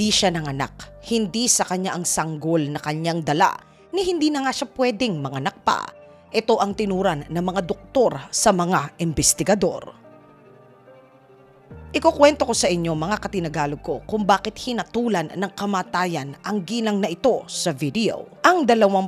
Di siya nanganak, hindi sa kanya ang sanggol na kanyang dala, ni hindi na nga siya pwedeng manganak pa. Ito ang tinuran ng mga doktor sa mga investigador. Ikukwento ko sa inyo mga katinagalog ko kung bakit hinatulan ng kamatayan ang ginang na ito sa video. Ang 29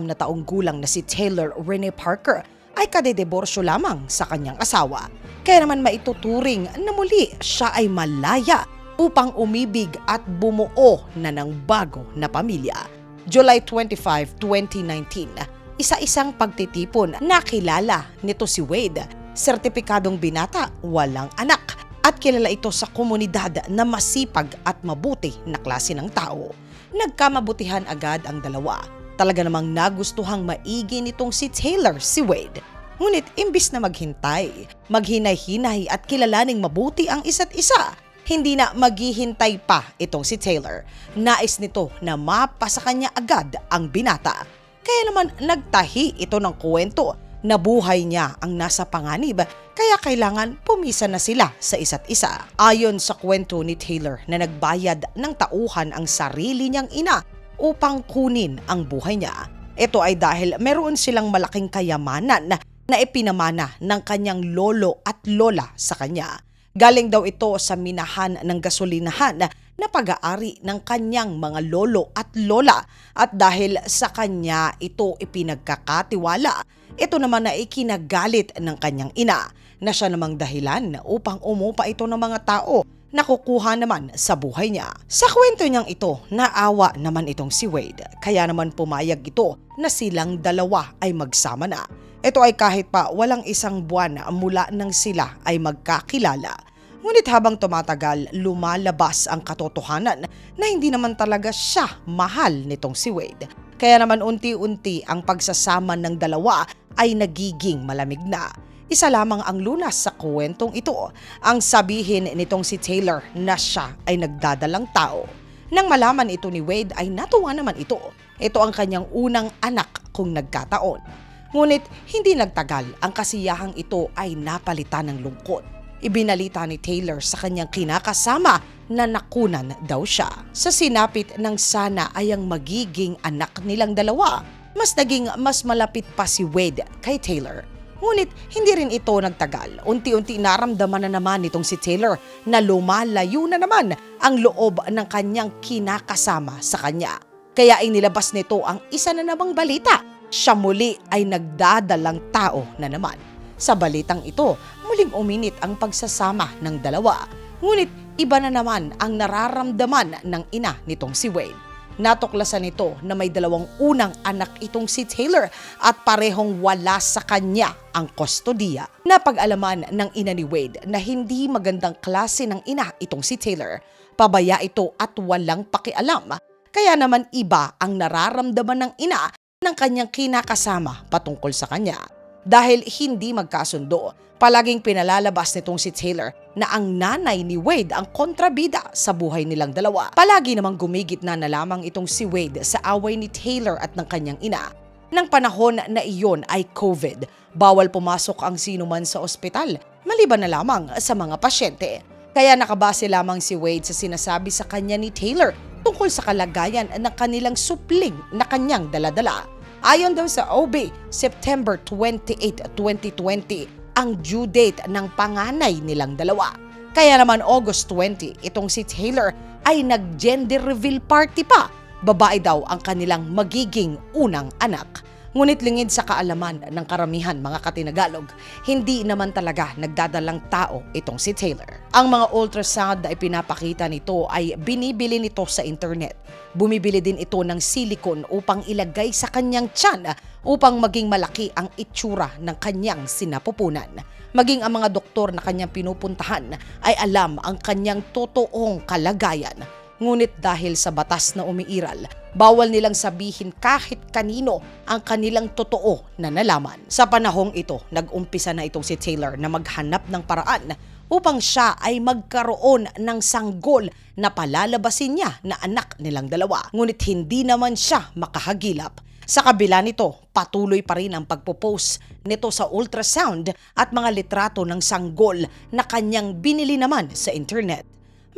na taong gulang na si Taylor Rene Parker ay kadediborsyo lamang sa kanyang asawa. Kaya naman maituturing na muli siya ay malaya upang umibig at bumuo na ng bago na pamilya. July 25, 2019, isa-isang pagtitipon na kilala nito si Wade. Sertipikadong binata, walang anak. At kilala ito sa komunidad na masipag at mabuti na klase ng tao. Nagkamabutihan agad ang dalawa. Talaga namang nagustuhang maigi nitong si Taylor si Wade. Ngunit imbis na maghintay, maghinay-hinay at kilalaning mabuti ang isa't isa, hindi na maghihintay pa itong si Taylor. Nais nito na mapa sa kanya agad ang binata. Kaya naman nagtahi ito ng kwento na buhay niya ang nasa panganib, kaya kailangan pumisa na sila sa isa't isa. Ayon sa kwento ni Taylor na nagbayad ng tauhan ang sarili niyang ina upang kunin ang buhay niya. Ito ay dahil meron silang malaking kayamanan na ipinamana ng kanyang lolo at lola sa kanya. Galing daw ito sa minahan ng gasolinahan na pag-aari ng kanyang mga lolo at lola, at dahil sa kanya ito ipinagkakatiwala, ito naman na ikinagalit ng kanyang ina na siya namang dahilan upang umupa ito ng mga tao na kukuha naman sa buhay niya. Sa kwento niyang ito, naawa naman itong si Wade, kaya naman pumayag ito na silang dalawa ay magsama na. Ito ay kahit pa walang isang buwan mula nang sila ay magkakilala. Ngunit habang tumatagal, lumalabas ang katotohanan na hindi naman talaga siya mahal nitong si Wade. Kaya naman unti-unti ang pagsasama ng dalawa ay nagiging malamig na. Isa lamang ang lunas sa kwentong ito, ang sabihin nitong si Taylor na siya ay nagdadalang tao. Nang malaman ito ni Wade ay natuwa naman ito. Ito ang kanyang unang anak kung nagkataon. Ngunit hindi nagtagal, ang kasiyahang ito ay napalitan ng lungkot. Ibinalita ni Taylor sa kanyang kinakasama na nakunan daw siya. Sa sinapit ng sana ay ang magiging anak nilang dalawa, mas malapit pa si Wade kay Taylor. Ngunit hindi rin ito nagtagal. Unti-unti naramdaman na naman itong si Taylor na lumalayo na naman ang loob ng kanyang kinakasama sa kanya. Kaya inilabas nito ang isa na namang balita. Siya muli ay nagdadalang tao na naman. Sa balitang ito, muling uminit ang pagsasama ng dalawa. Ngunit iba na naman ang nararamdaman ng ina nitong si Wade. Natuklasan nito na may dalawang unang anak itong si Taylor at parehong wala sa kanya ang kustodiya. Napag-alaman ng ina ni Wade na hindi magandang klase ng ina itong si Taylor. Pabaya ito at walang pakialam. Kaya naman iba ang nararamdaman ng ina ng kanyang kinakasama patungkol sa kanya. Dahil hindi magkasundo, palaging pinalalabas nitong si Taylor na ang nanay ni Wade ang kontrabida sa buhay nilang dalawa. Palagi namang gumigitna na lamang itong si Wade sa away ni Taylor at ng kanyang ina. Nang panahon na iyon ay COVID, bawal pumasok ang sino man sa ospital, maliban na lamang sa mga pasyente. Kaya nakabase lamang si Wade sa sinasabi sa kanya ni Taylor tungkol sa kalagayan ng kanilang supling na kanyang daladala. Ayon daw sa OB, September 28, 2020 ang due date ng panganay nilang dalawa. Kaya naman August 20, itong si Taylor ay nag-gender reveal party pa. Babae daw ang kanilang magiging unang anak. Ngunit lingid sa kaalaman ng karamihan mga katinagalog, hindi naman talaga nagdadalang tao itong si Taylor. Ang mga ultrasound na ipinapakita nito ay binibili nito sa internet. Bumibili din ito ng silicone upang ilagay sa kanyang tiyan upang maging malaki ang itsura ng kanyang sinapupunan. Maging ang mga doktor na kanyang pinupuntahan ay alam ang kanyang totoong kalagayan. Ngunit dahil sa batas na umiiral, bawal nilang sabihin kahit kanino ang kanilang totoo na nalaman. Sa panahong ito, nag-umpisa na itong si Taylor na maghanap ng paraan upang siya ay magkaroon ng sanggol na palalabasin niya na anak nilang dalawa. Ngunit hindi naman siya makahagilap. Sa kabila nito, patuloy pa rin ang pagpo-post nito sa ultrasound at mga litrato ng sanggol na kanyang binili naman sa internet.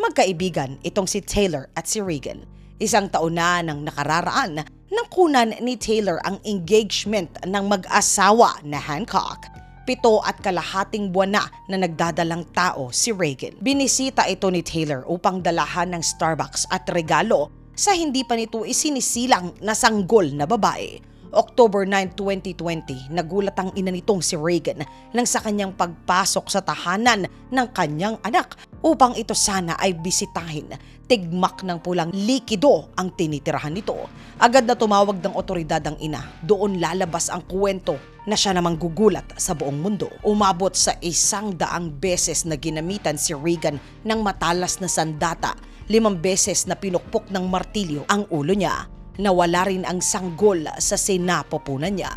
Magkaibigan itong si Taylor at si Regan. Isang taon na nang nakararaan nang kunan ni Taylor ang engagement ng mag-asawa na Hancock. 7.5 buwan na nagdadalang tao si Regan. Binisita ito ni Taylor upang dalahan ng Starbucks at regalo sa hindi pa nito isinisilang na sanggol na babae. October 9, 2020, nagulat ang ina nitong si Regan nang sa kanyang pagpasok sa tahanan ng kanyang anak upang ito sana ay bisitahin. Tigmak ng pulang likido ang tinitirahan nito. Agad na tumawag ng otoridad ang ina. Doon lalabas ang kwento na siya namang gugulat sa buong mundo. Umabot sa 100 beses na ginamitan si Regan ng matalas na sandata. 5 beses na pinukpok ng martilyo ang ulo niya. Nawala rin ang sanggol sa sinapupunan niya.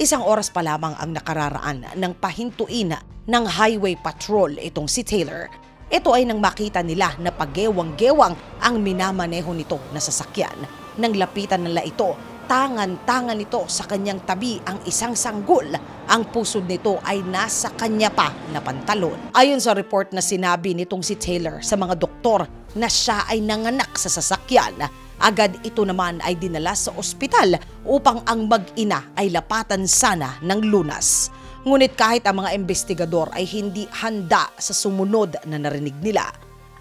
1 oras pa lamang ang nakararaan ng pahintuin ng highway patrol itong si Taylor. Ito ay nang makita nila na pagewang-gewang ang minamaneho nito na sasakyan. Nang lapitan nila ito, tangan-tangan nito sa kanyang tabi ang isang sanggol. Ang pusod nito ay nasa kanya pa na pantalon. Ayon sa report na sinabi nitong si Taylor sa mga doktor na siya ay nanganak sa sasakyan, agad ito naman ay dinala sa ospital upang ang mag-ina ay lapatan sana ng lunas. Ngunit kahit ang mga investigador ay hindi handa sa sumunod na narinig nila.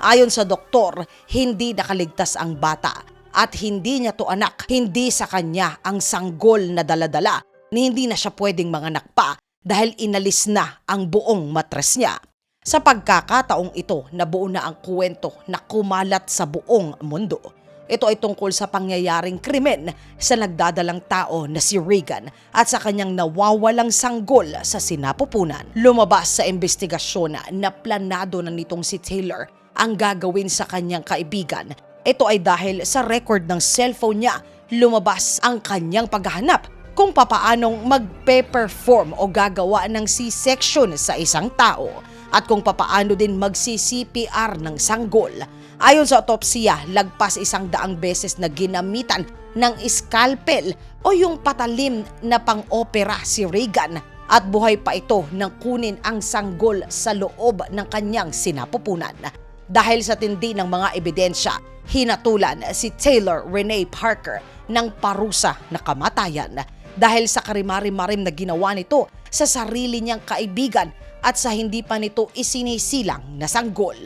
Ayon sa doktor, hindi nakaligtas ang bata at hindi niya to anak. Hindi sa kanya ang sanggol na daladala ni hindi na siya pwedeng manganak pa dahil inalis na ang buong matres niya. Sa pagkakataong ito, nabuo na ang kwento na kumalat sa buong mundo. Ito ay tungkol sa pangyayaring krimen sa nagdadalang tao na si Regan at sa kanyang nawawalang sanggol sa sinapupunan. Lumabas sa investigasyon na planado na nitong si Taylor ang gagawin sa kanyang kaibigan. Ito ay dahil sa record ng cellphone niya, lumabas ang kanyang paghahanap kung papaanong magpe-perform o gagawa ng C-section sa isang tao at kung papaano din magsi-CPR ng sanggol. Ayon sa autopsiya, lagpas 100 beses na ginamitan ng scalpel o yung patalim na pang-opera si Regan at buhay pa ito nang kunin ang sanggol sa loob ng kanyang sinapupunan. Dahil sa tindi ng mga ebidensya, hinatulan si Taylor Renee Parker ng parusa na kamatayan dahil sa karimari-marim na ginawa nito sa sarili niyang kaibigan at sa hindi pa nito isinisilang na sanggol.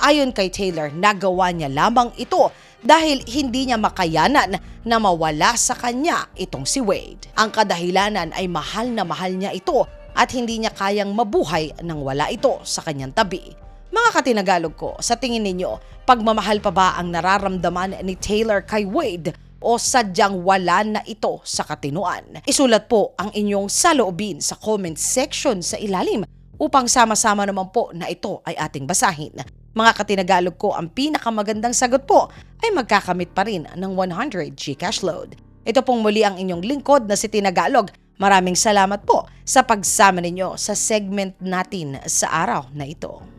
Ayon kay Taylor, nagawa niya lamang ito dahil hindi niya makayanan na mawala sa kanya itong si Wade. Ang kadahilanan ay mahal na mahal niya ito at hindi niya kayang mabuhay nang wala ito sa kanyang tabi. Mga katinagalog ko, sa tingin ninyo, pagmamahal pa ba ang nararamdaman ni Taylor kay Wade o sadyang wala na ito sa katinuan? Isulat po ang inyong saloobin sa comment section sa ilalim upang sama-sama naman po na ito ay ating basahin. Mga katinagalog ko, ang pinakamagandang sagot po ay magkakamit pa rin ng 100 GCash load. Ito pong muli ang inyong lingkod na si Tinagalog. Maraming salamat po sa pagsama ninyo sa segment natin sa araw na ito.